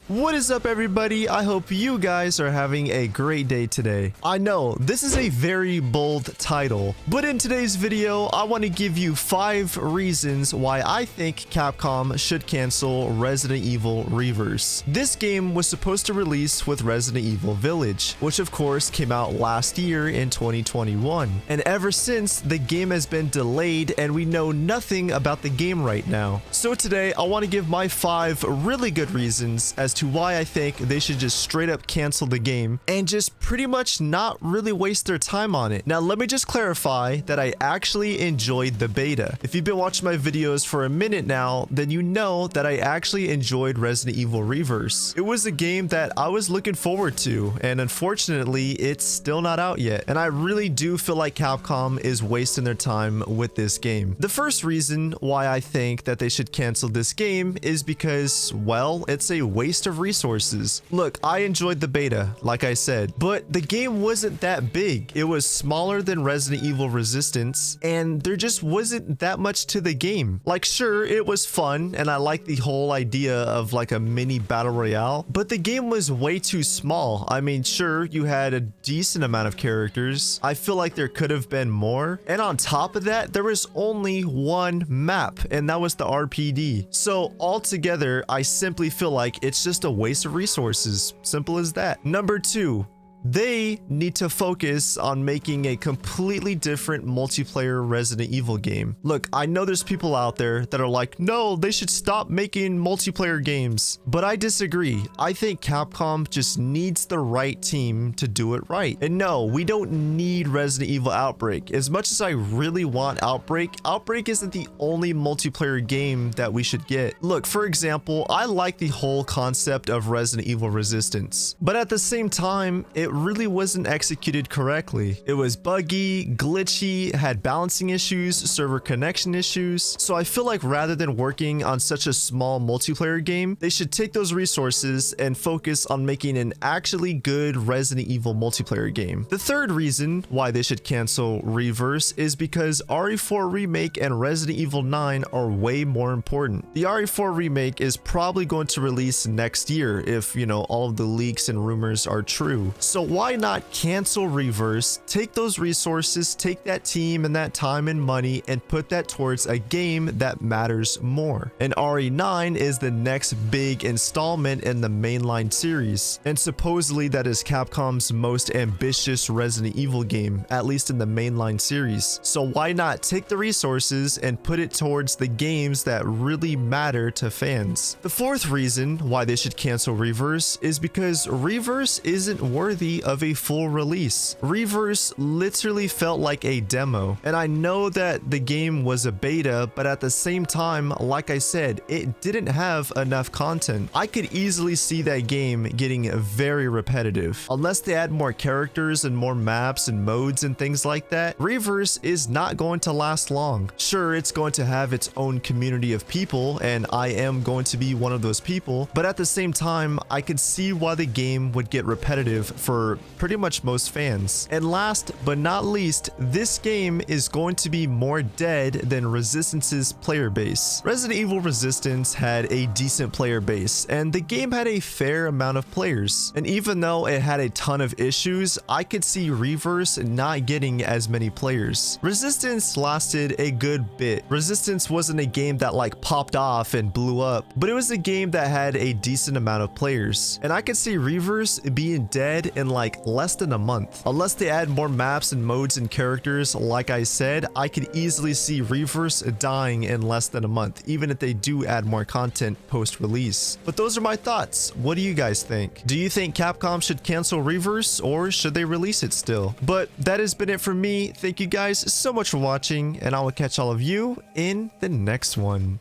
What is up, everybody? I hope you guys are having a great day today. I know this is a very bold title, but in today's video I want to give you 5 reasons why I think Capcom should cancel Resident Evil Reverse. This game was supposed to release with Resident Evil Village, which of course came out last year in 2021, and ever since the game has been delayed and we know nothing about the game right now. So today I want to give my 5 really good reasons as to why I think they should just straight up cancel the game and just pretty much not really waste their time on it. Now let me just clarify that I actually enjoyed the beta. If you've been watching my videos for a minute now, then you know that I actually enjoyed Resident Evil Reverse. It was a game that I was looking forward to, and unfortunately it's still not out yet, and I really do feel like Capcom is wasting their time with this game. The first reason why I think that they should cancel this game is because, well, it's a waste of resources. Look, I enjoyed the beta, like I said, but the game wasn't that big. It was smaller than Resident Evil Resistance, and there just wasn't that much to the game. Like, sure, it was fun, and I like the whole idea of like a mini battle royale, but the game was way too small. I mean, sure, you had a decent amount of characters. I feel like there could have been more, and on top of that, there was only one map, and that was the RPD. So altogether, I simply feel like it's just a waste of resources. Simple as that. Number 2. They need to focus on making a completely different multiplayer Resident Evil game. Look, I know there's people out there that are like, no, they should stop making multiplayer games. But I disagree. I think Capcom just needs the right team to do it right. And no, we don't need Resident Evil Outbreak. As much as I really want Outbreak, Outbreak isn't the only multiplayer game that we should get. Look, for example, I like the whole concept of Resident Evil Resistance, but at the same time, it really wasn't executed correctly. It was buggy, glitchy, had balancing issues, server connection issues. So I feel like rather than working on such a small multiplayer game, they should take those resources and focus on making an actually good Resident Evil multiplayer game. The third reason why they should cancel Reverse is because RE4 Remake and Resident Evil 9 are way more important. The RE4 Remake is probably going to release next year if, you know, all of the leaks and rumors are true. So why not cancel Reverse, take those resources, take that team and that time and money, and put that towards a game that matters more. And RE9 is the next big installment in the mainline series, and supposedly that is Capcom's most ambitious Resident Evil game, at least in the mainline series. So why not take the resources and put it towards the games that really matter to fans? The fourth reason why they should cancel Reverse is because Reverse isn't worthy of a full release. Reverse literally felt like a demo, and I know that the game was a beta, but at the same time, like I said, it didn't have enough content. I could easily see that game getting very repetitive. Unless they add more characters and more maps and modes and things like that, Reverse is not going to last long. Sure, it's going to have its own community of people, and I am going to be one of those people, but at the same time, I could see why the game would get repetitive for pretty much most fans. And last but not least, this game is going to be more dead than Resistance's player base. Resident Evil Resistance had a decent player base, and the game had a fair amount of players. And even though it had a ton of issues, I could see Reverse not getting as many players. Resistance lasted a good bit. Resistance wasn't a game that like popped off and blew up, but it was a game that had a decent amount of players. And I could see Reverse being dead in like less than a month. Unless they add more maps and modes and characters, like I said, I could easily see Reverse dying in less than a month, even if they do add more content post-release. But those are my thoughts. What do you guys think? Do you think Capcom should cancel Reverse, or should they release it still? But that has been it for me. Thank you guys so much for watching, and I will catch all of you in the next one.